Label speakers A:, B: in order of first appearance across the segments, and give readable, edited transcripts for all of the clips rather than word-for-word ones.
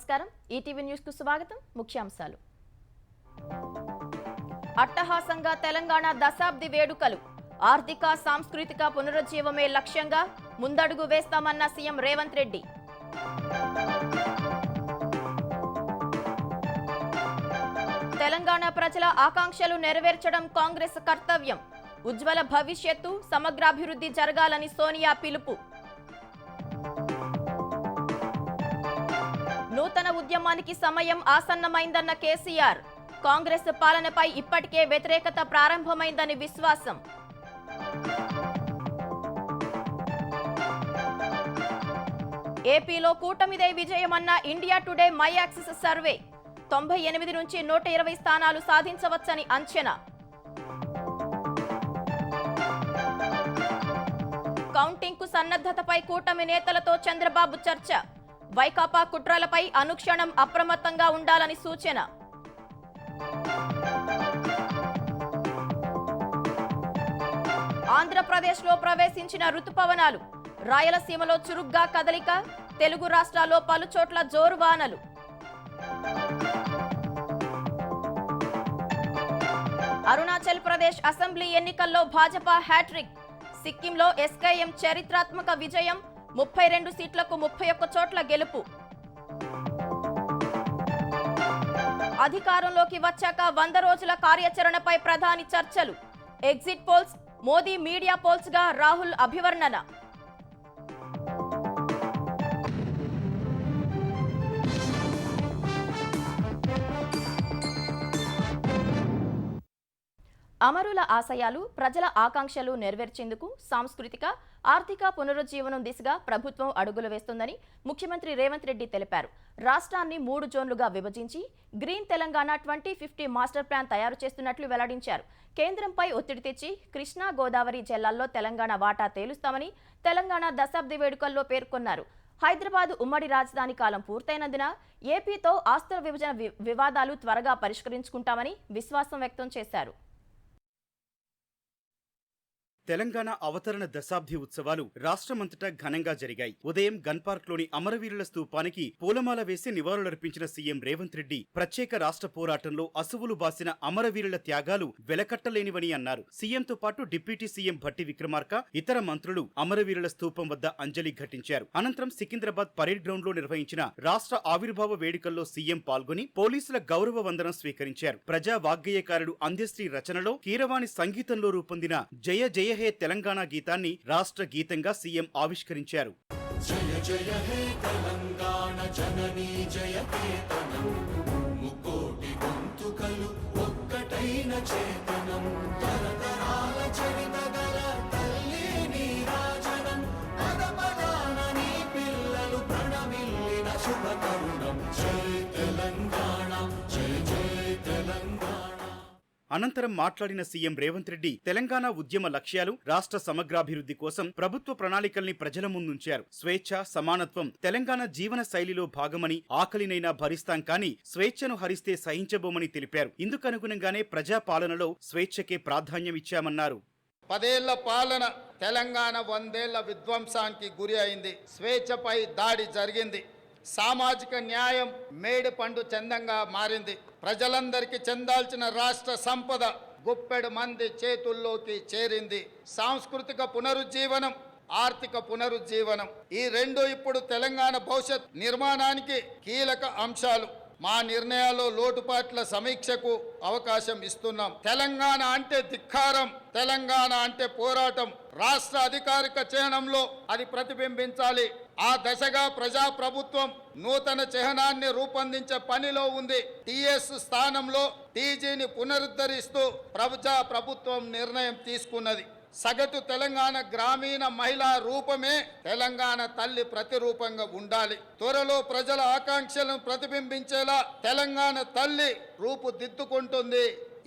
A: నమస్కారం ETV news కు స్వాగతం ముఖ్యాంశాలు అట్టహాసంగా తెలంగాణ దశాబ్ది వేడుకలు ఆర్థిక సాంస్కృతిక పునరుజ్జీవమే లక్ష్యంగా ముందడుగు వేస్తామన్న సీఎం రేవంత్ రెడ్డి తెలంగాణ ప్రజల ఆకాంక్షలు నెరవేర్చడం కాంగ్రెస్ కర్తవ్యం ఉజ్వల భవిష్యత్తు సమగ్రాభివృద్ధి జరగాలని సోనియా పిలుపు నూతన ఉద్యమానికి సమయం ఆసన్నమైందన్న కేసీఆర్ కాంగ్రెస్ పాలనపై ఇప్పటికే వ్యతిరేకత ప్రారంభమైందని విశ్వాసం ఏపీలో కూటమిదే విజయమన్న India Today My Axis survey 98 నుంచి 120 స్థానాలు సాధించవచ్చని అంచనా కౌంటింగ్ కు సన్నద్ధతపై కూటమి నేతలతో చంద్రబాబు చర్చ వైకాపా కుట్రలపై అనుక్షణం అప్రమత్తంగా ఉండాలని సూచన ఆంధ్రప్రదేశ్లో ప్రవేశించిన రుతుపవనాలు రాయలసీమలో చురుగ్గా కదలిక తెలుగు రాష్ట్రాల్లో పలుచోట్ల జోరు వానలు అరుణాచల్ ప్రదేశ్ అసెంబ్లీ ఎన్నికల్లో భాజపా హ్యాట్రిక్ సిక్కింలో ఎస్కేఎం చరిత్రాత్మక విజయం 32 సీట్లకు 31 చోట్ల గెలుపు అధికారంలోకి వచ్చాక 100 రోజుల కార్యాచరణపై ప్రధాని చర్చలు exit polls Modi media polls గా రాహుల్ అభివర్ణన అమరుల ఆశయాలు ప్రజల ఆకాంక్షలు నెరవేర్చేందుకు సాంస్కృతిక ఆర్థిక పునరుజ్జీవనం దిశగా ప్రభుత్వం అడుగులు వేస్తుందని ముఖ్యమంత్రి రేవంత్ రెడ్డి తెలిపారు. రాష్ట్రాన్ని 3 జోన్లుగా విభజించి గ్రీన్ తెలంగాణ 2050 మాస్టర్ ప్లాన్ తయారు చేస్తున్నట్లు వెల్లడించారు. కేంద్రంపై ఒత్తిడి తెచ్చి కృష్ణా గోదావరి జిల్లాల్లో తెలంగాణ వాటా తేలుస్తామని తెలంగాణ దశాబ్ది వేడుకల్లో పేర్కొన్నారు. హైదరాబాద్ ఉమ్మడి రాజధాని కాలం పూర్తయినందున ఏపీతో ఆస్తుల విభజన వివాదాలు త్వరగా పరిష్కరించుకుంటామని విశ్వాసం వ్యక్తం చేశారు.
B: తెలంగాణ అవతరణ దశాబ్ది ఉత్సవాలు రాష్ట్రమంతటా ఘనంగా జరిగాయి. ఉదయం గన్ పార్క్ లోని అమరవీరుల స్తూపానికి పూలమాల వేసి నివాళులర్పించిన సీఎం రేవంత్ రెడ్డి ప్రత్యేక రాష్ట్ర పోరాటంలో అసువులు బాసిన అమరవీరుల త్యాగాలు వెలకట్టలేనివని అన్నారు. సీఎంతో పాటు డిప్యూటీ సీఎం భట్టి విక్రమార్క, ఇతర మంత్రులు అమరవీరుల స్తూపం వద్ద అంజలి ఘటించారు. అనంతరం సికింద్రాబాద్ పరేడ్ గ్రౌండ్ లో నిర్వహించిన రాష్ట్ర ఆవిర్భావ వేడుకల్లో సీఎం పాల్గొని పోలీసుల గౌరవ వందనం స్వీకరించారు. ప్రజా వాగ్గేయకారుడు అందశ్రీ రచనలో కీరవాణి సంగీతంలో రూపొందిన జయ జయ హే తెలంగాణ గీతాన్ని రాష్ట్ర గీతంగా సీఎం ఆవిష్కరించారు.
C: జయ జయ హే తెలంగాణ జననీ జయ కేతనం ముకోటి గొంతుకలు ఒక్కటైన చేతనం తరతరాల చరితగల తల్లి నీరాజనం పద పదాన నీ పిల్లలు ప్రణమిల్లిన శుభ తరుణం జయ తెలంగాణ జయ జయ తెలంగాణ.
B: అనంతరం మాట్లాడిన సీఎం రేవంత్ రెడ్డి తెలంగాణ ఉద్యమ లక్ష్యాలు రాష్ట్ర సమగ్రాభివృద్ధి కోసం ప్రభుత్వ ప్రణాళికల్ని ప్రజల ముందుంచారు. స్వేచ్ఛ, సమానత్వం తెలంగాణ జీవన శైలిలో భాగమని ఆకలినైనా భరిస్తాం కానీ స్వేచ్ఛను హరిస్తే సహించబోమని తెలిపారు. ఇందుకనుగుణంగానే ప్రజాపాలనలో స్వేచ్ఛకే ప్రాధాన్యమిచ్చామన్నారు.
D: 10 ఏళ్ల పాలన తెలంగాణ 100 ఏళ్ల విధ్వంసానికి గురి అయింది. స్వేచ్ఛపై దాడి జరిగింది. సామాజిక న్యాయం మేడి పండు చందంగా మారింది. ప్రజలందరికీ చెందాల్సిన రాష్ట్ర సంపద గుప్పెడు మంది చేతుల్లోకి చేరింది. సాంస్కృతిక పునరుజ్జీవనం, ఆర్థిక పునరుజ్జీవనం ఈ రెండు ఇప్పుడు తెలంగాణ భవిష్యత్ నిర్మాణానికి కీలక అంశాలు. మా నిర్ణయాల్లో లోటుపాట్ల సమీక్షకు అవకాశం ఇస్తున్నాం. తెలంగాణ అంటే ధిక్కారం, తెలంగాణ అంటే పోరాటం. రాష్ట్ర అధికారిక చిహ్నంలో అది ప్రతిబింబించాలి. ఆ దశగా ప్రజాప్రభుత్వం నూతన చిహ్నాన్ని రూపొందించే పనిలో ఉంది. టీఎస్ స్థానంలో టీజీని పునరుద్ధరిస్తూ ప్రభుత్వం నిర్ణయం తీసుకున్నది. సగటు తెలంగాణ గ్రామీణ మహిళా రూపమే తెలంగాణ తల్లి ప్రతిరూపంగా ఉండాలి. త్వరలో ప్రజల ఆకాంక్షలను ప్రతిబింబించేలా తెలంగాణ తల్లి రూపుదిద్దుకుంటుంది.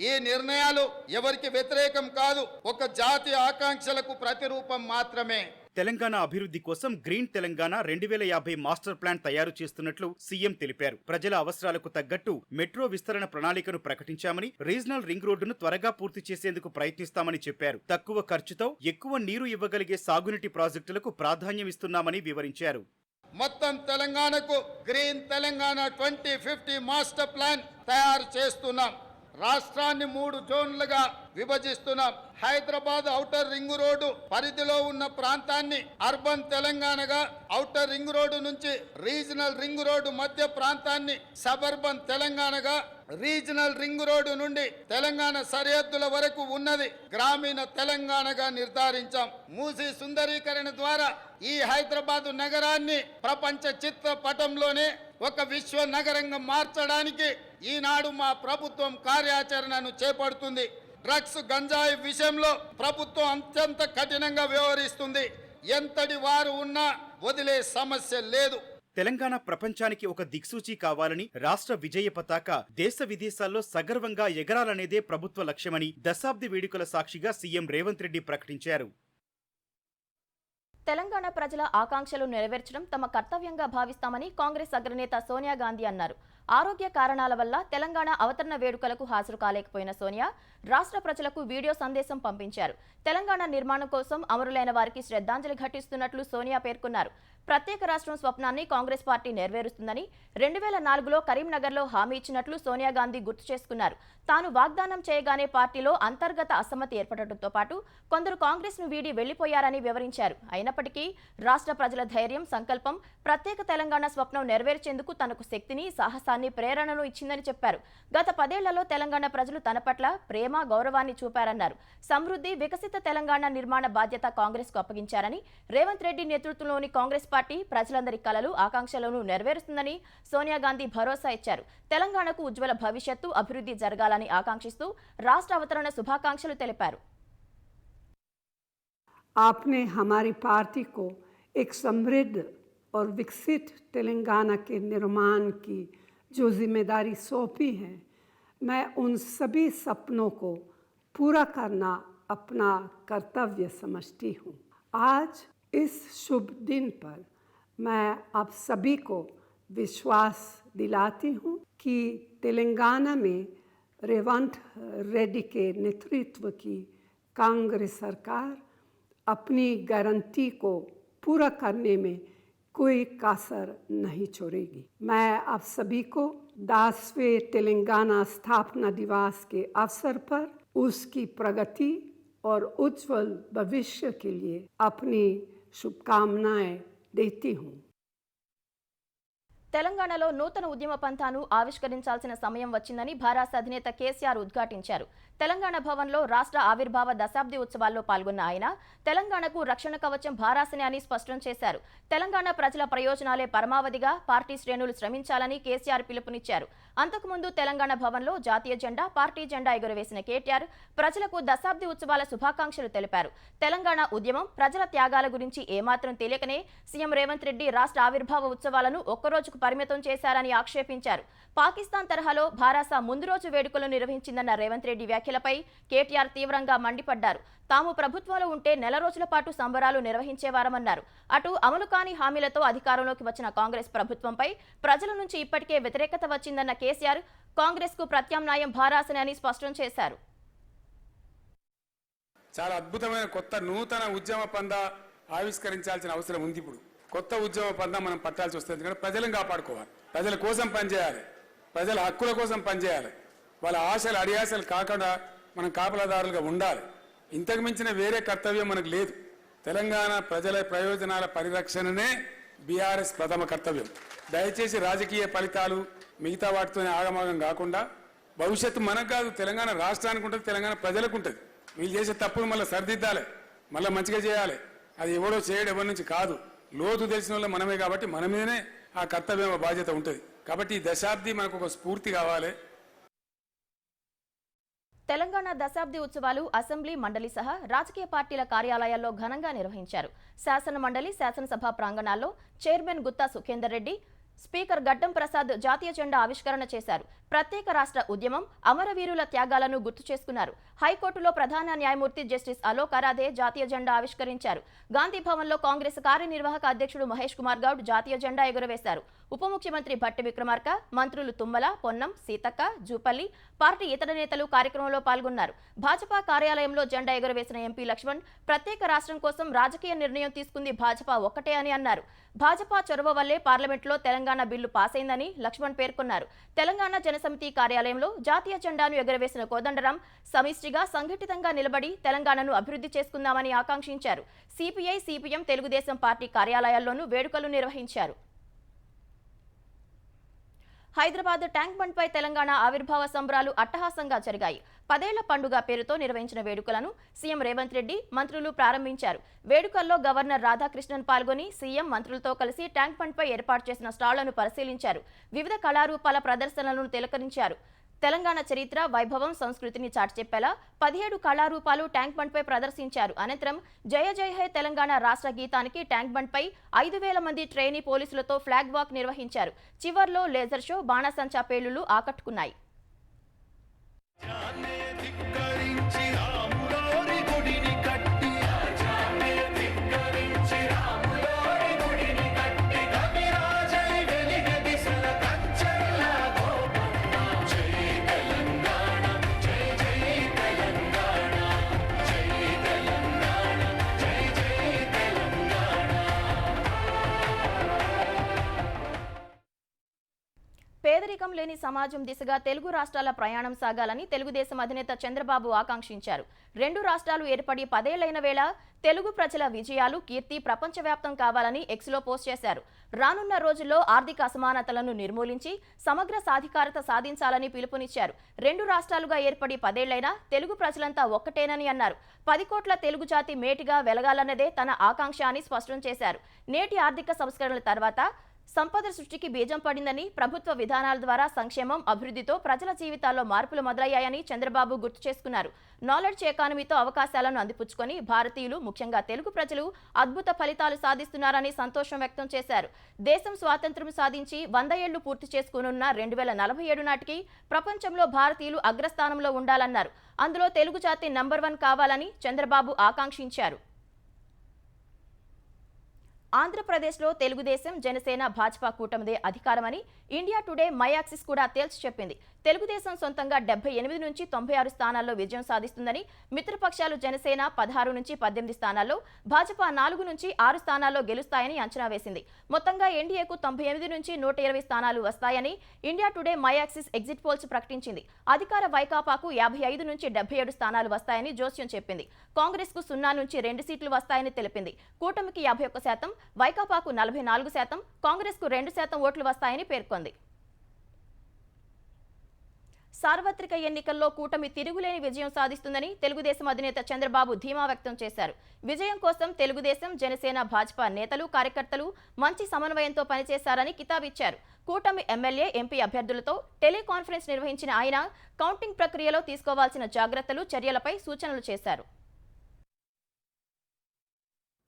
D: ఈ నిర్ణయాలు ఎవరికి వ్యతిరేకం కాదు, ఒక జాతి ఆకాంక్షలకు ప్రతిరూపం మాత్రమే.
B: తెలంగాణ అభివృద్ధి కోసం గ్రీన్ తెలంగాణ 2050 మాస్టర్ ప్లాన్ తయారు చేస్తున్నట్లు సీఎం తెలిపారు. ప్రజల అవసరాలకు తగ్గట్టు మెట్రో విస్తరణ ప్రణాళికను ప్రకటించామని, రీజనల్ రింగ్ రోడ్డును త్వరగా పూర్తి చేసేందుకు ప్రయత్నిస్తామని చెప్పారు. తక్కువ ఖర్చుతో ఎక్కువ నీరు ఇవ్వగలిగే సాగునీటి ప్రాజెక్టులకు ప్రాధాన్యమిస్తున్నామని వివరించారు.
D: మొత్తం తెలంగాణకు గ్రీన్ తెలంగాణ 2050 మాస్టర్ ప్లాన్ తయారు చేస్తున్నాం. రాష్ట్రాన్ని 3 జోన్లుగా విభజిస్తున్నాం. హైదరాబాద్ ఔటర్ రింగ్ రోడ్డు పరిధిలో ఉన్న ప్రాంతాన్ని అర్బన్ తెలంగాణగా, ఔటర్ రింగ్ రోడ్డు నుంచి రీజనల్ రింగ్ రోడ్డు మధ్య ప్రాంతాన్ని సబర్బన్ తెలంగాణగా, రీజనల్ రింగ్ రోడ్డు నుండి తెలంగాణ సరిహద్దుల వరకు ఉన్నది గ్రామీణ తెలంగాణగా నిర్ధారించాం. మూసీ సుందరీకరణ ద్వారా ఈ హైదరాబాదు నగరాన్ని ప్రపంచ చిత్రపటంలోనే ఒక విశ్వ నగరంగా మార్చడానికి ఈనాడు మా ప్రభుత్వం కార్యాచరణను చేపడుతుంది. డ్రగ్స్ గంజాయి విషయంలో ప్రభుత్వం అత్యంత కఠినంగా వ్యవహరిస్తుంది. ఎంతటి వారు ఉన్నా వదిలే సమస్య లేదు.
B: తెలంగాణ ప్రపంచానికి ఒక దిక్సూచి కావాలని, రాష్ట్ర విజయ పతాక దేశ విదేశాల్లో సగర్వంగా ఎగరాలనేదే ప్రభుత్వ లక్ష్యమని దశాబ్ది వేడుకల సాక్షిగా సీఎం రేవంత్ రెడ్డి ప్రకటించారు.
A: తెలంగాణ ప్రజల ఆకాంక్షలు నెరవేర్చడం తమ కర్తవ్యంగా భావిస్తామని కాంగ్రెస్ అగ్రనేత సోనియా గాంధీ అన్నారు. ఆరోగ్య కారణాల వల్ల తెలంగాణ అవతరణ వేడుకలకు హాజరు కాలేకపోయిన సోనియా రాష్ట్ర ప్రజలకు వీడియో సందేశం పంపించారు. తెలంగాణ నిర్మాణం కోసం అమరులైన వారికి శ్రద్ధాంజలి ఘటిస్తున్నట్లు సోనియా పేర్కొన్నారు. ప్రత్యేక రాష్ట్రం స్వప్నాన్ని కాంగ్రెస్ పార్టీ నెరవేరుస్తుందని 2004లో కరీంనగర్లో హామీ ఇచ్చినట్లు సోనియా గాంధీ గుర్తు చేసుకున్నారు. తాను వాగ్దానం చేయగానే పార్టీలో అంతర్గత అసమ్మతి ఏర్పడటంతో పాటు కొందరు కాంగ్రెస్ ను వీడి వెళ్లిపోయారని వివరించారు. అయినప్పటికీ రాష్ట్ర ప్రజల ధైర్యం, సంకల్పం ప్రత్యేక తెలంగాణ స్వప్నం నెరవేర్చేందుకు తనకు శక్తిని, సాహసాన్ని, ప్రేరణను ఇచ్చిందని చెప్పారు. గత 10 ఏళ్లలో తెలంగాణ ప్రజలు తన పట్ల ప్రేమ, గౌరవాన్ని చూపారన్నారు. సమృద్ధి, వికసిత తెలంగాణ నిర్మాణ బాధ్యత కాంగ్రెస్ కు అప్పగించారని, రేవంత్ రెడ్డి నేతృత్వంలోని కాంగ్రెస్ పార్టీ ప్రజలందరి కలలు, ఆకాంక్షలను నెరవేరుస్తుందని సోనియా గాంధీ భరోసా ఇచ్చారు. తెలంగాణకు ఉజ్వల భవిష్యత్తు, అభివృద్ధి జరగాలని ఆకాంక్షిస్తూ రాష్ట్ర అవతరణ శుభాకాంక్షలు తెలిపారు.
E: आपने हमारी पार्टी को एक समृद्ध और विकसित तेलंगाना के निर्माण की जो जिम्मेदारी सौंपी है, मैं उन सभी सपनों को पूरा करना अपना कर्तव्य समझती हूँ. आज इस शुभ दिन पर मैं आप सभी को विश्वास दिलाती हूँ कि तेलंगाना में रेवंत रेड्डी के नेतृत्व की कांग्रेस सरकार अपनी गारंटी को पूरा करने में कोई कसर नहीं छोड़ेगी. मैं आप सभी को 10वें तेलंगाना स्थापना दिवस के अवसर पर उसकी प्रगति और उज्जवल भविष्य के लिए अपनी शुभकामनाएं देती हूँ.
A: తెలంగాణలో నూతన ఉద్యమ పంథాను ఆవిష్కరించాల్సిన సమయం వచ్చిందని భారాస అధినేత కేసీఆర్ ఉద్ఘాటించారు. తెలంగాణ భవన్లో రాష్ట్ర ఆవిర్భావ దశాబ్ది ఉత్సవాల్లో పాల్గొన్న ఆయన తెలంగాణకు రక్షణ కవచం భారాసనే అని స్పష్టం చేశారు. తెలంగాణ ప్రజల ప్రయోజనాలే పరమావధిగా పార్టీ శ్రేణులు శ్రమించాలని కేసీఆర్ పిలుపునిచ్చారు. అంతకుముందు తెలంగాణ భవన్లో జాతీయ జెండా, పార్టీ జెండా ఎగురవేసిన కేటీఆర్ ప్రజలకు దశాబ్ది ఉత్సవాల శుభాకాంక్షలు తెలిపారు. తెలంగాణ ఉద్యమం, ప్రజల త్యాగాల గురించి ఏమాత్రం తెలియకనే సీఎం రేవంత్ రెడ్డి రాష్ట్ర ఆవిర్భావ ఉత్సవాలను ఒక్కరోజుకు పరిమితం చేశారని ఆక్షేపించారు. పాకిస్తాన్ తరహాలో భారాస ముందు రోజు వేడుకలు నిర్వహించిందన్న రేవంత్ రెడ్డి వ్యాఖ్యలపై కేటీఆర్ తీవ్రంగా మండిపడ్డారు. తాము ప్రభుత్వంలో ఉంటే నెల రోజుల పాటు సంబరాలు నిర్వహించేవారమన్నారు. అటు అమలు కాని హామీలతో అధికారంలోకి వచ్చిన కాంగ్రెస్ ప్రభుత్వంపై ప్రజల నుంచి ఇప్పటికే వ్యతిరేకత వచ్చిందన్న కేసీఆర్ కాంగ్రెస్ కు ప్రత్యామ్నాయం భారాసనే అని స్పష్టం చేశారు.
F: చాలా అద్భుతమైన కొత్త నూతన ఉద్యమ పంద ఆవిష్కరించాల్సిన అవసరం ఉంది. ఇప్పుడు కొత్త ఉద్యమ పంద మనం పట్టాల్సి వస్తుంది. ఎందుకంటే ప్రజలను కాపాడుకోవాలి, ప్రజల కోసం పనిచేయాలి, ప్రజల హక్కుల కోసం పనిచేయాలి. వాళ్ళ ఆశలు అడియాసలు కాకుండా మనం కాపలాదారులుగా ఉండాలి. ఇంతకు మించిన వేరే కర్తవ్యం మనకు లేదు. తెలంగాణ ప్రజల ప్రయోజనాల పరిరక్షణనే బీఆర్ఎస్ ప్రథమ కర్తవ్యం. దయచేసి రాజకీయ ఫలితాలు మిగతా వాటితోనే ఆగమాగం కాకుండా భవిష్యత్తు మనకు కాదు, తెలంగాణ రాష్ట్రానికి ఉంటుంది, తెలంగాణ ప్రజలకు ఉంటుంది. వీళ్ళు చేసే తప్పులు మళ్ళీ సరిదిద్దాలి, మళ్ళీ మంచిగా చేయాలి. అది ఎవడో చేయడం ఎవరి నుంచి కాదు, లోతు తెలిసిన వాళ్ళు మనమే. కాబట్టి మన మీదనే ఆ కర్తవ్యం, బాధ్యత ఉంటుంది. కాబట్టి ఈ దశాబ్ది మనకు ఒక స్ఫూర్తి కావాలి.
A: తెలంగాణ దశాబ్ది ఉత్సవాలు అసెంబ్లీ, మండలి సహా రాజకీయ పార్టీల కార్యాలయాల్లో ఘనంగా నిర్వహించారు. శాసన మండలి, శాసనసభ ప్రాంగణాల్లో చైర్మన్ గుత్తా సుఖేందర్ రెడ్డి, స్పీకర్ గడ్డం ప్రసాద్ జాతీయ జెండా ఆవిష్కరణ చేశారు. ప్రత్యేక రాష్ట్ర ఉద్యమం, అమరవీరుల త్యాగాలను గుర్తు చేసుకున్నారు. హైకోర్టులో ప్రధాన న్యాయమూర్తి జస్టిస్ అలోక్ అరాధే జాతీయ జెండా ఆవిష్కరించారు. గాంధీ భవన్లో కాంగ్రెస్ కార్యనిర్వాహక అధ్యక్షుడు మహేష్ కుమార్ గౌడ్ జాతీయ జెండా ఎగురవేశారు. ఉప ముఖ్యమంత్రి భట్టి విక్రమార్క, మంత్రులు తుమ్మల, పొన్నం, సీతక్క, జూపల్లి, పార్టీ ఇతర నేతలు కార్యక్రమంలో పాల్గొన్నారు. భాజపా కార్యాలయంలో జెండా ఎగురవేసిన ఎంపీ లక్ష్మణ్ ప్రత్యేక రాష్ట్రం కోసం రాజకీయ నిర్ణయం తీసుకుంది భాజపా ఒక్కటే అని అన్నారు. భాజపా చొరవ వల్లే పార్లమెంట్లో తెలంగాణ బిల్లు పాస్ అయిందని లక్ష్మణ్ పేర్కొన్నారు. తెలంగాణ జనసమితి కార్యాలయంలో జాతీయ జెండాను ఎగురవేసిన కోదండరాం సమిష్టిగా సంఘటితంగా నిలబడి తెలంగాణను అభివృద్ధి చేసుకుందామని ఆకాంక్షించారు. సిపిఐ, సిపిఎం, తెలుగుదేశం పార్టీ కార్యాలయాల్లోనూ వేడుకలు నిర్వహించారు. హైదరాబాద్ ట్యాంక్ బండ్పై తెలంగాణ ఆవిర్భావ సంబరాలు అట్టహాసంగా జరిగాయి. 10 ఏళ్ల పండుగ పేరుతో నిర్వహించిన వేడుకలను సీఎం రేవంత్ రెడ్డి, మంత్రులు ప్రారంభించారు. వేడుకల్లో గవర్నర్ రాధాకృష్ణన్ పాల్గొని సీఎం, మంత్రులతో కలిసి ట్యాంక్ బండ్పై ఏర్పాటు చేసిన స్టాళ్లను పరిశీలించారు. వివిధ కళారూపాల ప్రదర్శనలను తిలకరించారు. తెలంగాణ చరిత్ర, వైభవం, సంస్కృతిని చాటి చెప్పేలా 17 కళారూపాలు ట్యాంక్ బండ్పై ప్రదర్శించారు. అనంతరం జయ జయ హే తెలంగాణ రాష్ట్ర గీతానికి ట్యాంక్ బండ్పై 5,000 మంది ట్రైనీ పోలీసులతో ఫ్లాగ్ వాక్ నిర్వహించారు. చివర్లో లేజర్ షో, బాణాసంచా పేలుళ్లు ఆకట్టుకున్నాయి. పేదరికం లేని సమాజం దిశగా తెలుగు రాష్ట్రాల ప్రయాణం సాగాలని తెలుగుదేశం అధినేత చంద్రబాబు ఆకాంక్షించారు. 2 రాష్ట్రాలు ఏర్పడి 10 ఏళ్లైన వేళ తెలుగు ప్రజల విజయాలు, కీర్తి ప్రపంచవ్యాప్తం కావాలని ఎక్స్లో పోస్ట్ చేశారు. రానున్న రోజుల్లో ఆర్థిక అసమానతలను నిర్మూలించి సమగ్ర సాధికారత సాధించాలని పిలుపునిచ్చారు. 2 రాష్ట్రాలుగా ఏర్పడి 10 ఏళ్లైనా తెలుగు ప్రజలంతా ఒక్కటేనని అన్నారు. 10 కోట్ల తెలుగు జాతి మేటిగా వెలగాలన్నదే తన ఆకాంక్ష అని స్పష్టం చేశారు. నేటి ఆర్థిక సంస్కరణల తర్వాత సంపద సృష్టికి బీజం పడిందని, ప్రభుత్వ విధానాల ద్వారా సంక్షేమం, అభివృద్ధితో ప్రజల జీవితాల్లో మార్పులు మొదలయ్యాయని చంద్రబాబు గుర్తు చేసుకున్నారు. నాలెడ్జ్ ఎకానమీతో అవకాశాలను అందిపుచ్చుకొని భారతీయులు, ముఖ్యంగా తెలుగు ప్రజలు అద్భుత ఫలితాలు సాధిస్తున్నారని సంతోషం వ్యక్తం చేశారు. దేశం స్వాతంత్ర్యం సాధించి 100 ఏళ్లు పూర్తి చేసుకోనున్న 2047 నాటికి ప్రపంచంలో భారతీయులు అగ్రస్థానంలో ఉండాలన్నారు. అందులో తెలుగు జాతి నంబర్ 1 కావాలని చంద్రబాబు ఆకాంక్షించారు. ఆంధ్రప్రదేశ్లో తెలుగుదేశం, జనసేన, భాజపా కూటమిదే అధికారమని ఇండియా టుడే మై యాక్సిస్ కూడా తేల్చి చెప్పింది. తెలుగుదేశం సొంతంగా 78 నుంచి 96 స్థానాల్లో విజయం సాధిస్తుందని, మిత్రపక్షాలు జనసేన 16 నుంచి 18 స్థానాల్లో, భాజపా 4 నుంచి 6 స్థానాల్లో గెలుస్తాయని అంచనా వేసింది. మొత్తంగా ఎన్డీఏకు 98 నుంచి 120 స్థానాలు వస్తాయని India Today My axis exit polls ప్రకటించింది. అధికార వైకాపాకు 55 నుంచి 77 స్థానాలు వస్తాయని జోస్యం చెప్పింది. కాంగ్రెస్ కు 0 నుంచి 2 సీట్లు వస్తాయని తెలిపింది. కూటమికి 51%, వైకాపాకు 44%, కాంగ్రెస్ కు 2% ఓట్లు వస్తాయని పేర్కొంది. సార్వత్రిక ఎన్నికల్లో కూటమి తిరుగులేని విజయం సాధిస్తుందని తెలుగుదేశం అధినేత చంద్రబాబు ధీమా వ్యక్తం చేశారు. విజయం కోసం తెలుగుదేశం, జనసేన, భాజపా నేతలు, కార్యకర్తలు మంచి సమన్వయంతో పనిచేశారని కితాబిచ్చారు. కూటమి ఎమ్మెల్యే, ఎంపీ అభ్యర్థులతో టెలికాన్ఫరెన్స్ నిర్వహించిన ఆయన కౌంటింగ్ ప్రక్రియలో తీసుకోవాల్సిన జాగ్రత్తలు, చర్యలపై సూచనలు చేశారు.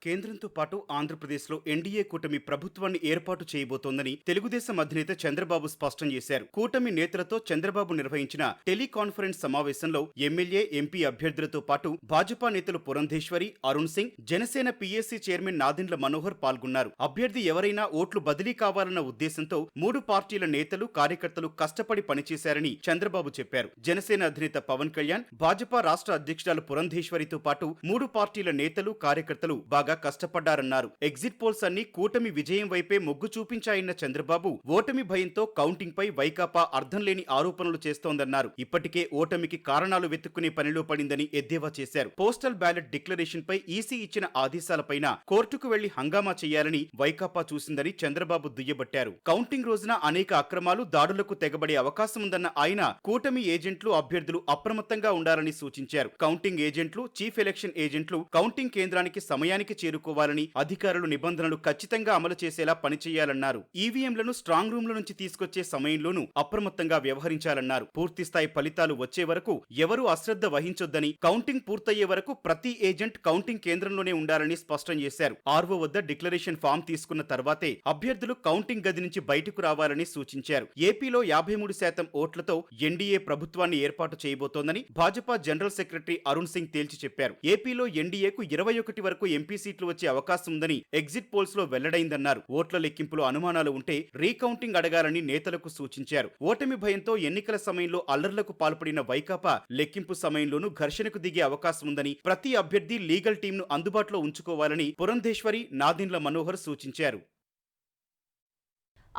B: కేంద్రంతో పాటు ఆంధ్రప్రదేశ్లో ఎన్డీఏ కూటమి ప్రభుత్వాన్ని ఏర్పాటు చేయబోతోందని తెలుగుదేశం అధినేత చంద్రబాబు స్పష్టం చేశారు. కూటమి నేతలతో చంద్రబాబు నిర్వహించిన టెలికాన్ఫరెన్స్ సమావేశంలో ఎమ్మెల్యే, ఎంపీ అభ్యర్థులతో పాటు భాజపా నేతలు పురంధేశ్వరి, అరుణ్ సింగ్, జనసేన పీఎస్సీ చైర్మన్ నాదెండ్ల మనోహర్ పాల్గొన్నారు. అభ్యర్థి ఎవరైనా ఓట్లు బదిలీ కావాలన్న ఉద్దేశంతో 3 పార్టీల నేతలు, కార్యకర్తలు కష్టపడి పనిచేశారని చంద్రబాబు చెప్పారు. జనసేన అధినేత పవన్ కళ్యాణ్, భాజపా రాష్ట్ర అధ్యక్షురాలు పురంధేశ్వరితో పాటు 3 పార్టీల నేతలు, కార్యకర్తలు బాగా కష్టపడ్డారన్నారు. ఎగ్జిట్ పోల్స్ అన్ని కూటమి విజయం వైపే మొగ్గు చూపించాయన్న చంద్రబాబు ఓటమి భయంతో కౌంటింగ్ పై వైకాపా అర్థం లేని ఆరోపణలు చేస్తోందన్నారు. ఇప్పటికే ఓటమికి కారణాలు వెతుక్కునే పనిలో పడిందని ఎద్దేవా చేశారు. పోస్టల్ బ్యాలెట్ డిక్లరేషన్ పై ఈసీ ఇచ్చిన ఆదేశాలపైన కోర్టుకు వెళ్లి హంగామా చేయాలని వైకాపా చూసిందని చంద్రబాబు దుయ్యబట్టారు. కౌంటింగ్ రోజున అనేక అక్రమాలు, దాడులకు తెగబడే అవకాశం ఉందన్న ఆయన కూటమి ఏజెంట్లు, అభ్యర్థులు అప్రమత్తంగా ఉండాలని సూచించారు. కౌంటింగ్ ఏజెంట్లు, చీఫ్ ఎలక్షన్ ఏజెంట్లు కౌంటింగ్ కేంద్రానికి సమయానికి చేరుకోవాలని, అధికారులు నిబంధనలు ఖచ్చితంగా అమలు చేసేలా పనిచేయాలన్నారు. ఈవీఎంలను స్ట్రాంగ్ రూమ్ల నుంచి తీసుకొచ్చే సమయంలోనూ అప్రమత్తంగా వ్యవహరించాలన్నారు. పూర్తిస్థాయి ఫలితాలు వచ్చే వరకు ఎవరూ అశ్రద్ధ వహించొద్దని, కౌంటింగ్ పూర్తయ్యే వరకు ప్రతి ఏజెంట్ కౌంటింగ్ కేంద్రంలోనే ఉండాలని స్పష్టం చేశారు. ఆర్వో వద్ద డిక్లరేషన్ ఫామ్ తీసుకున్న తర్వాతే అభ్యర్థులు కౌంటింగ్ గది నుంచి బయటకు రావాలని సూచించారు. ఏపీలో 53% ఓట్లతో ఎన్డీఏ ప్రభుత్వాన్ని ఏర్పాటు చేయబోతోందని భాజపా జనరల్ సెక్రటరీ అరుణ్ సింగ్ తేల్చి చెప్పారు. ఏపీలో ఎన్డీఏకు 21 వరకు ఎంపీ సీట్లు వచ్చే అవకాశం ఉందని ఎగ్జిట్ పోల్స్ లో వెల్లడైందన్నారు. ఓట్ల లెక్కింపులో అనుమానాలు ఉంటే రీకౌంటింగ్ అడగాలని నేతలకు సూచించారు. ఓటమి భయంతో ఎన్నికల సమయంలో అల్లర్లకు పాల్పడిన వైకాపా లెక్కింపు సమయంలోనూ ఘర్షణకు దిగే అవకాశం ఉందని, ప్రతి అభ్యర్థి లీగల్ టీంను అందుబాటులో ఉంచుకోవాలని పురంధేశ్వరి, నాదెండ్ల మనోహర్ సూచించారు.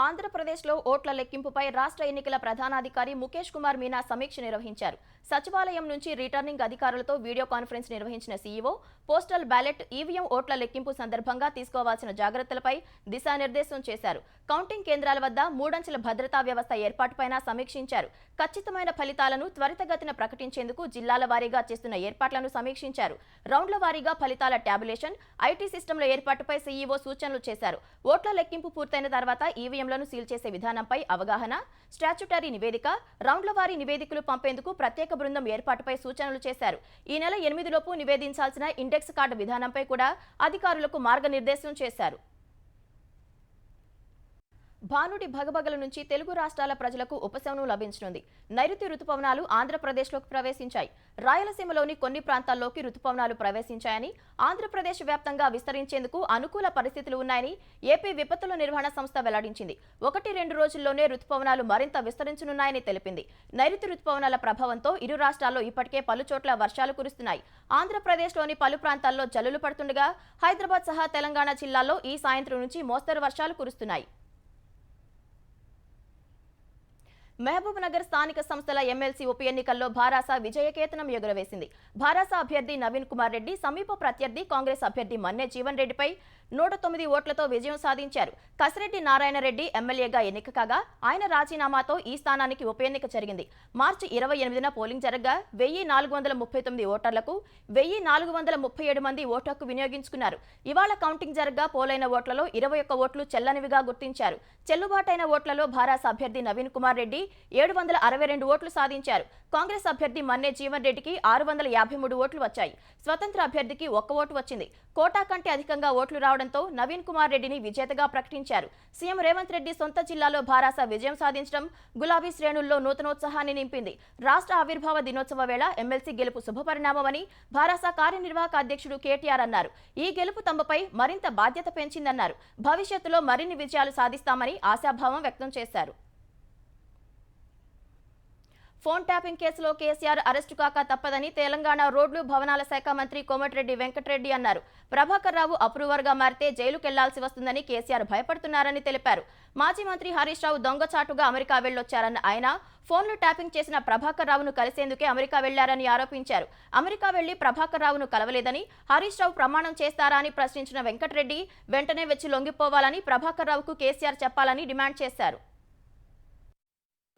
A: ఆంధ్రప్రదేశ్లో ఓట్ల లెక్కింపుపై రాష్ట్ర ఎన్నికల ప్రధానాధికారి ముఖేష్ కుమార్ మీనా సమీక్ష నిర్వహించారు. సచివాలయం నుంచి రిటర్నింగ్ అధికారులతో వీడియో కాన్ఫరెన్స్ నిర్వహించిన సీఈఓ పోస్టల్ బ్యాలెట్, ఈవీఎం ఓట్ల లెక్కింపు సందర్భంగా తీసుకోవాల్సిన జాగ్రత్తలపై దిశానిర్దేశం చేశారు. కౌంటింగ్ కేంద్రాల వద్ద 3 అంచెల భద్రతా వ్యవస్థ ఏర్పాటుపైన సమీక్షించారు. ఖచ్చితమైన ఫలితాలను త్వరితగతిన ప్రకటించేందుకు జిల్లాల వారీగా చేస్తున్న ఏర్పాట్లను సమీక్షించారు. రౌండ్ల వారీగా ఫలితాల ట్యాబులేషన్, ఐటీ సిస్టంల ఏర్పాటుపై సీఈఓ సూచనలు చేశారు. ఓట్ల లెక్కింపు పూర్తయిన తర్వాత ఈవీఎంలను సీల్ చేసే విధానంపై అవగాహన, స్టాట్యుటరీ నివేదిక, రౌండ్ల వారీ నివేదికలు పంపేందుకు ప్రత్యేక బృందం ఏర్పాటుపై సూచనలు చేశారు. ఈ నెల 8 లోపు నివేదించాల్సిన ఇండెక్స్ కార్డు విధానంపై కూడా అధికారులకు మార్గనిర్దేశం చేశారు. భానుడి భగభగల నుంచి తెలుగు రాష్ట్రాల ప్రజలకు ఉపశమనం లభించనుంది. నైరుతి రుతుపవనాలు ఆంధ్రప్రదేశ్లోకి ప్రవేశించాయి. రాయలసీమలోని కొన్ని ప్రాంతాల్లోకి రుతుపవనాలు ప్రవేశించాయని, ఆంధ్రప్రదేశ్ వ్యాప్తంగా విస్తరించేందుకు అనుకూల పరిస్థితులు ఉన్నాయని ఏపీ విపత్తుల నిర్వహణ సంస్థ వెల్లడించింది. 1-2 రోజుల్లోనే రుతుపవనాలు మరింత విస్తరించనున్నాయని తెలిపింది. నైరుతి రుతుపవనాల ప్రభావంతో ఇరు రాష్ట్రాల్లో ఇప్పటికే పలుచోట్ల వర్షాలు కురుస్తున్నాయి. ఆంధ్రప్రదేశ్లోని పలు ప్రాంతాల్లో జల్లులు పడుతుండగా, హైదరాబాద్ సహా తెలంగాణ జిల్లాల్లో ఈ సాయంత్రం నుంచి మోస్తరు వర్షాలు కురుస్తున్నాయి. మహబూబ్ నగర్ స్థానిక సంస్థల ఎమ్మెల్సీ ఉప ఎన్నికల్లో భారాస విజయకేతనం ఎగురవేసింది. భారాస అభ్యర్థి నవీన్ కుమార్ రెడ్డి సమీప ప్రత్యర్థి కాంగ్రెస్ అభ్యర్థి మన్నె జీవన్ రెడ్డిపై 109 ఓట్లతో విజయం సాధించారు. కసిరెడ్డి నారాయణ రెడ్డి ఎమ్మెల్యేగా ఎన్నిక కాగా, ఆయన రాజీనామాతో ఈ స్థానానికి ఉప ఎన్నిక జరిగింది. మార్చి 28న పోలింగ్ జరగగా 1439 ఓటర్లకు 1437 మంది ఓటు హక్కు వినియోగించుకున్నారు. ఇవాళ కౌంటింగ్ జరగగా పోలైన ఓట్లలో 21 ఓట్లు చెల్లనివిగా గుర్తించారు. చెల్లుబాటైన ఓట్లలో భారాస అభ్యర్థి నవీన్ కుమార్ రెడ్డి 762 ఓట్లు సాధించారు. కాంగ్రెస్ అభ్యర్థి మన్నె జీవన్ రెడ్డికి 653 ఓట్లు వచ్చాయి. స్వతంత్ర అభ్యర్థికి 1 ఓటు వచ్చింది. కోటా కంటే అధికంగా ఓట్లు రావడంతో నవీన్ కుమార్ రెడ్డిని విజేతగా ప్రకటించారు. సీఎం రేవంత్ రెడ్డి సొంత జిల్లాలో భారాస విజయం సాధించడం గులాబీ శ్రేణుల్లో నూతనోత్సాహాన్ని నింపింది. రాష్ట్ర ఆవిర్భావ దినోత్సవ వేళ ఎమ్మెల్సీ గెలుపు శుభపరిణామమని భారాస కార్యనిర్వాహక అధ్యక్షుడు కేటీఆర్ అన్నారు. ఈ గెలుపు తమపై మరింత బాధ్యత పెంచిందన్నారు. భవిష్యత్తులో మరిన్ని విజయాలు సాధిస్తామని ఆశాభావం వ్యక్తం చేశారు. ఫోన్ ట్యాపింగ్ కేసులో కేసీఆర్ అరెస్టు కాక తప్పదని తెలంగాణ రోడ్లు భవనాల శాఖ మంత్రి కోమటిరెడ్డి వెంకటరెడ్డి అన్నారు. ప్రభాకర్ రావు అప్రూవర్గా మారితే జైలుకెళ్లాల్సి వస్తుందని కేసీఆర్ భయపడుతున్నారని తెలిపారు. మాజీ మంత్రి హరీష్ రావు దొంగచాటుగా అమెరికా వెళ్లొచ్చారన్న ఆయన ఫోన్లు ట్యాపింగ్ చేసిన ప్రభాకర్ రావును కలిసేందుకే అమెరికా వెళ్లారని ఆరోపించారు. అమెరికా వెళ్లి ప్రభాకర్ రావును కలవలేదని హరీష్ రావు ప్రమాణం చేస్తారా అని ప్రశ్నించిన వెంకటరెడ్డి వెంటనే వచ్చి లొంగిపోవాలని ప్రభాకర్ రావుకు కేసీఆర్ చెప్పాలని డిమాండ్ చేశారు.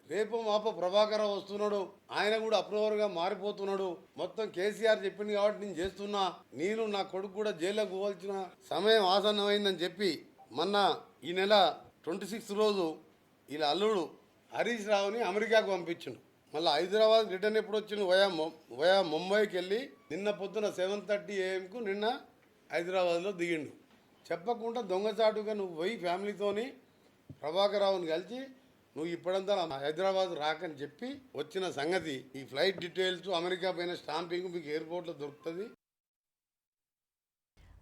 G: రేపు మాప ప్రభాకర్ వస్తున్నాడు, ఆయన కూడా అప్రూవర్గా మారిపోతున్నాడు. మొత్తం కేసీఆర్ చెప్పింది కాబట్టి నేను చేస్తున్నా, నేను నా కొడుకు కూడా జైల్లోకి పోవాల్సిన సమయం ఆసన్నమైందని చెప్పి మొన్న ఈ నెల 26 రోజు ఇలా అల్లుడు హరీష్ రావుని అమెరికాకు పంపించిండు. మళ్ళీ హైదరాబాద్ రిటర్న్ ఎప్పుడు వచ్చిండు, వయా ముంబైకి వెళ్ళి నిన్న పొద్దున 7:30 AM నిన్న హైదరాబాద్లో దిగిండు. చెప్పకుండా దొంగచాటుగా నువ్వు పోయి ఫ్యామిలీతోని ప్రభాకర్ రావుని కలిసి నువ్వు ఇప్పుడంతా హైదరాబాద్ రాకని చెప్పి వచ్చిన సంగతి. ఈ ఫ్లైట్ డీటెయిల్స్ అమెరికా పైన స్టాంపింగ్ మీకు ఎయిర్పోర్ట్లో దొరుకుతుంది.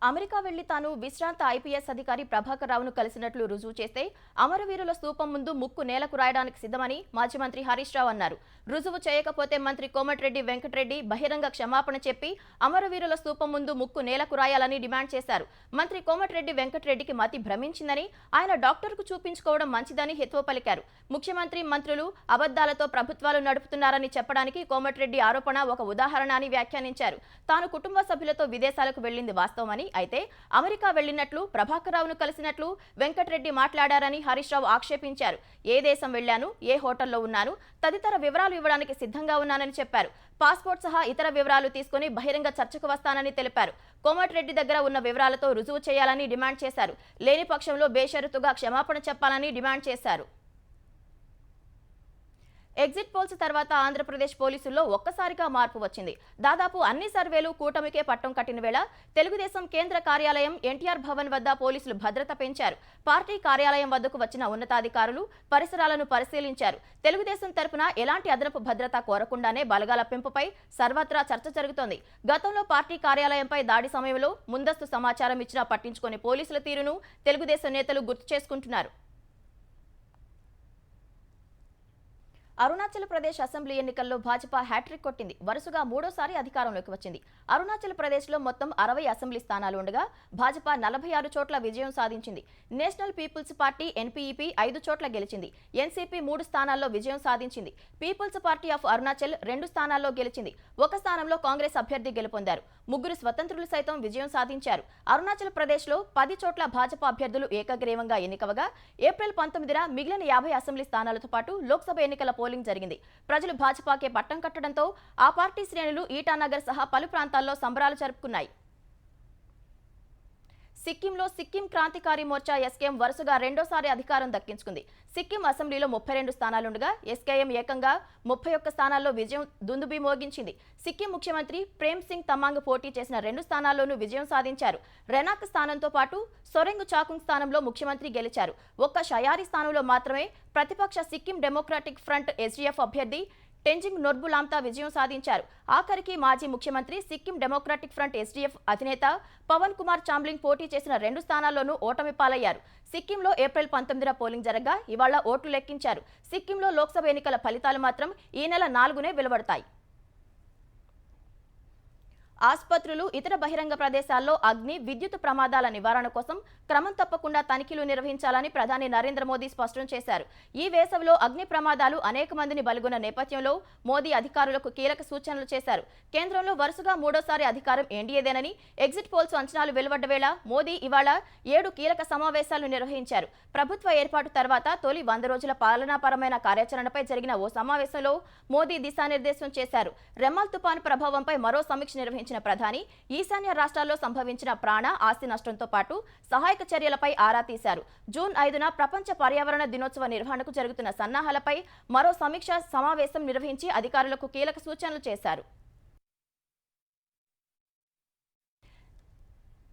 A: అమెరికా వెళ్లి తాను విశ్రాంత ఐపీఎస్ అధికారి ప్రభాకర్ రావును కలిసినట్లు రుజువు చేస్తే అమరవీరుల స్తూపం ముందు ముక్కు నేలకు రాయడానికి సిద్ధమని మాజీ మంత్రి హరీష్ రావు అన్నారు. రుజువు చేయకపోతే మంత్రి కోమటిరెడ్డి వెంకటరెడ్డి బహిరంగ క్షమాపణ చెప్పి అమరవీరుల స్తూపం ముందు ముక్కు నేలకు రాయాలని డిమాండ్ చేశారు. మంత్రి కోమటిరెడ్డి వెంకటరెడ్డికి మతి భ్రమించిందని, ఆయన డాక్టర్కు చూపించుకోవడం మంచిదని హితవు పలికారు. ముఖ్యమంత్రి, మంత్రులు అబద్దాలతో ప్రభుత్వాలు నడుపుతున్నారని చెప్పడానికి కోమటిరెడ్డి ఆరోపణ ఒక ఉదాహరణ అని వ్యాఖ్యానించారు. తాను కుటుంబ సభ్యులతో విదేశాలకు వెళ్లింది వాస్తవమని, అయితే అమెరికా వెళ్లినట్లు ప్రభాకర్ రావును కలిసినట్లు వెంకటరెడ్డి మాట్లాడారని హరీష్ రావు ఆక్షేపించారు. ఏ దేశం వెళ్లాను, ఏ హోటల్లో ఉన్నాను తదితర వివరాలు ఇవ్వడానికి సిద్ధంగా ఉన్నానని చెప్పారు. పాస్పోర్ట్ సహా ఇతర వివరాలు తీసుకుని బహిరంగ చర్చకు వస్తానని తెలిపారు. కోమటిరెడ్డి దగ్గర ఉన్న వివరాలతో రుజువు చేయాలని డిమాండ్ చేశారు. లేని పక్షంలో బేషరతుగా క్షమాపణ చెప్పాలని డిమాండ్ చేశారు. ఎగ్జిట్ పోల్స్ తర్వాత ఆంధ్రప్రదేశ్ పోలీసుల్లో ఒక్కసారిగా మార్పు వచ్చింది. దాదాపు అన్ని సర్వేలు కూటమికే పట్టం కట్టిన వేళ తెలుగుదేశం కేంద్ర కార్యాలయం ఎన్టీఆర్ భవన్ వద్ద పోలీసులు భద్రత పెంచారు. పార్టీ కార్యాలయం వద్దకు వచ్చిన ఉన్నతాధికారులు పరిసరాలను పరిశీలించారు. తెలుగుదేశం తరపున ఎలాంటి అదనపు భద్రత కోరకుండానే బలగాల పెంపుపై సర్వత్రా చర్చ జరుగుతోంది. గతంలో పార్టీ కార్యాలయంపై దాడి సమయంలో ముందస్తు సమాచారం ఇచ్చినా పట్టించుకునే పోలీసుల తీరును తెలుగుదేశం నేతలు గుర్తు చేసుకుంటున్నారు. అరుణాచల్ ప్రదేశ్ అసెంబ్లీ ఎన్నికల్లో భాజపా హ్యాట్రిక్ కొట్టింది. వరుసగా మూడోసారి అధికారంలోకి వచ్చింది. అరుణాచల్ ప్రదేశ్లో మొత్తం 60 అసెంబ్లీ స్థానాలు ఉండగా భాజపా 46 చోట్ల విజయం సాధించింది. నేషనల్ పీపుల్స్ పార్టీ ఎన్పీఈపీ 5 చోట్ల గెలిచింది. ఎన్సీపీ 3 స్థానాల్లో విజయం సాధించింది. పీపుల్స్ పార్టీ ఆఫ్ అరుణాచల్ 2 స్థానాల్లో గెలిచింది. ఒక స్థానంలో కాంగ్రెస్ అభ్యర్థి గెలుపొందారు. 3 స్వతంత్రులు సైతం విజయం సాధించారు. అరుణాచల్ ప్రదేశ్లో 10 చోట్ల భాజపా అభ్యర్థులు ఏకగ్రీవంగా ఎన్నికవగా ఏప్రిల్ 19న మిగిలిన 50 అసెంబ్లీ స్థానాలతో పాటు లోక్సభ ఎన్నికల పోలింగ్ జరిగింది. ప్రజలు భాజపాకే పట్టం కట్టడంతో ఆ పార్టీ శ్రేణులు ఈటానగర్ సహా పలు ప్రాంతాల్లో సంబరాలు జరుపుకున్నాయి. సిక్కింలో సిక్కిం క్రాంతికారి మోర్చా ఎస్కేఎం వరుసగా రెండోసారి అధికారం దక్కించుకుంది. సిక్కిం అసెంబ్లీలో 32 స్థానాలుండగా ఎస్కేఎం ఏకంగా 31 స్థానాల్లో విజయం దుందుబి మోగించింది. సిక్కిం ముఖ్యమంత్రి ప్రేమ్ సింగ్ తమాంగ్ పోటీ చేసిన 2 స్థానాల్లోనూ విజయం సాధించారు. రెనాక్ స్థానంతో పాటు సొరెంగ్ చాకుంగ్ స్థానంలో ముఖ్యమంత్రి గెలిచారు. ఒక్క షయారి స్థానంలో మాత్రమే ప్రతిపక్ష సిక్కిం డెమోక్రాటిక్ ఫ్రంట్ ఎస్డీఎఫ్ అభ్యర్థి టెంజింగ్ నొర్బులాంతా విజయం సాధించారు. ఆఖరికి మాజీ ముఖ్యమంత్రి సిక్కిం డెమోక్రాటిక్ ఫ్రంట్ ఎస్డీఎఫ్ అధినేత పవన్ కుమార్ చాంబ్లింగ్ పోటీ చేసిన 2 స్థానాల్లోనూ ఓటమి పాలయ్యారు. సిక్కింలో ఏప్రిల్ 19న పోలింగ్ జరగగా ఇవాళ ఓట్లు లెక్కించారు. సిక్కింలో లోక్సభ ఎన్నికల ఫలితాలు మాత్రం ఈ నెల 4నే వెలువడతాయి. ఆసుపత్రులు, ఇతర బహిరంగ ప్రదేశాల్లో అగ్ని, విద్యుత్ ప్రమాదాల నివారణ కోసం క్రమం తప్పకుండా తనిఖీలు నిర్వహించాలని ప్రధాని నరేంద్ర మోదీ స్పష్టం చేశారు. ఈ వేసవిలో అగ్ని ప్రమాదాలు అనేక మందిని బలిగొన్న నేపథ్యంలో మోదీ అధికారులకు కీలక సూచనలు చేశారు. కేంద్రంలో వరుసగా మూడోసారి అధికారం ఎన్డీఏదేనని ఎగ్జిట్ పోల్స్ అంచనాలు వెలువడ్డ వేళ మోదీ ఇవాళ 7 కీలక సమావేశాలు నిర్వహించారు. ప్రభుత్వ ఏర్పాటు తర్వాత తొలి 100 రోజుల పాలనాపరమైన కార్యాచరణపై జరిగిన ఓ సమావేశంలో మోదీ దిశానిర్దేశం చేశారు. రెమ్మల్ తుపాను ప్రభావంపై మరో సమీక్ష నిర్వహించిన ప్రధాని ఈశాన్య రాష్ట్రాల్లో సంభవించిన ప్రాణ, ఆస్తి నష్టంతో పాటు సహాయక చర్యలపై ఆరా తీశారు. జూన్ 5న ప్రపంచ పర్యావరణ దినోత్సవ నిర్వహణకు జరుగుతున్న సన్నాహాలపై మరో సమీక్ష సమావేశం నిర్వహించి అధికారులకు కీలక సూచనలు చేశారు.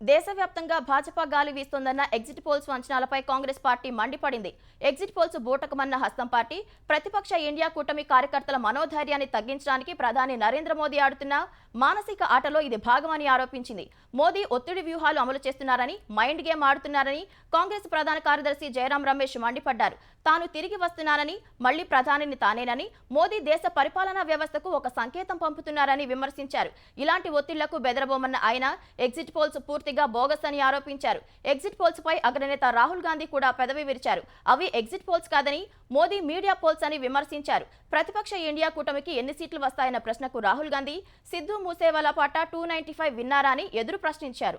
A: దేశవ్యాప్తంగా భాజపా గాలి వీస్తోందన్న ఎగ్జిట్ పోల్స్ అంచనాలపై కాంగ్రెస్ పార్టీ మండిపడింది. ఎగ్జిట్ పోల్స్ బూటకమన్న హస్తం పార్టీ ప్రతిపక్ష ఇండియా కూటమి కార్యకర్తల మనోధైర్యాన్ని తగ్గించడానికి ప్రధాని నరేంద్ర మోదీ ఆడుతున్న మానసిక ఆటలో ఇది భాగమని ఆరోపించింది. మోదీ ఒత్తిడి వ్యూహాలు అమలు చేస్తున్నారని, మైండ్ గేమ్ ఆడుతున్నారని కాంగ్రెస్ ప్రధాన కార్యదర్శి జయరాం రమేష్ మండిపడ్డారు. తాను తిరిగి వస్తున్నానని, మళ్లీ ప్రధానిని తానేనని, మోదీ దేశ పరిపాలనా వ్యవస్థకు ఒక సంకేతం పంపుతున్నారని విమర్శించారు. ఇలాంటి ఒత్తిళ్లకు బెదరబోమన్న ఆయన ఎగ్జిట్ పోల్స్ పూర్తిగా బోగస్ అని ఆరోపించారు. ఎగ్జిట్ పోల్స్ పై అగ్రనేత రాహుల్ గాంధీ కూడా పెదవి విరిచారు. అవి ఎగ్జిట్ పోల్స్ కాదని, మోదీ మీడియా పోల్స్ అని విమర్శించారు. ప్రతిపక్ష ఇండియా కూటమికి ఎన్ని సీట్లు వస్తాయన్న ప్రశ్నకు రాహుల్ గాంధీ సిద్ధు మూసేవాలా పాట 295 విన్నారా అని ఎదురు ప్రశ్నించారు.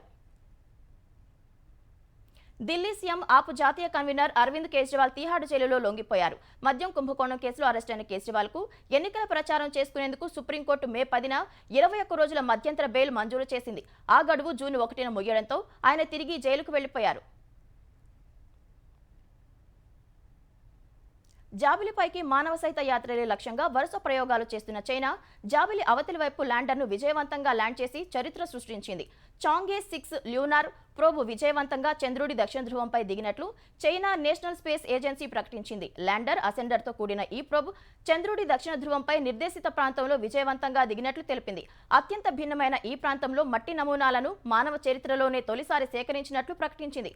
A: ఢిల్లీ సీఎం ఆప్ జాతీయ కన్వీనర్ అరవింద్ కేజ్రీవాల్ తీహాడు జైలులో లొంగిపోయారు. మద్యం కుంభకోణం కేసులో అరెస్టైన కేజ్రీవాల్ కు ఎన్నికల ప్రచారం చేసుకునేందుకు సుప్రీంకోర్టు మే 10న 21 రోజుల మధ్యంతర బెయిల్ మంజూరు చేసింది. ఆ గడువు జూన్ 1న ముగియడంతో ఆయన తిరిగి జైలుకు వెళ్లిపోయారు. జాబిలిపైకి మానవ సహిత యాత్రలే లక్ష్యంగా వరుస ప్రయోగాలు చేస్తున్న చైనా జాబిలి అవతలి వైపు ల్యాండర్ను విజయవంతంగా ల్యాండ్ చేసి చరిత్ర సృష్టించింది. చాంగే 6 ల్యూనార్ ప్రోబ్ విజయవంతంగా చంద్రుడి దక్షిణ ధ్రువంపై దిగినట్లు చైనా నేషనల్ స్పేస్ ఏజెన్సీ ప్రకటించింది. ల్యాండర్, అసెండర్తో కూడిన ఈ ప్రోబ్ చంద్రుడి దక్షిణ ధ్రువంపై నిర్దేశిత ప్రాంతంలో విజయవంతంగా దిగినట్లు తెలిపింది. అత్యంత భిన్నమైన ఈ ప్రాంతంలో మట్టి నమూనాలను మానవ చరిత్రలోనే తొలిసారి సేకరించినట్లు ప్రకటించింది.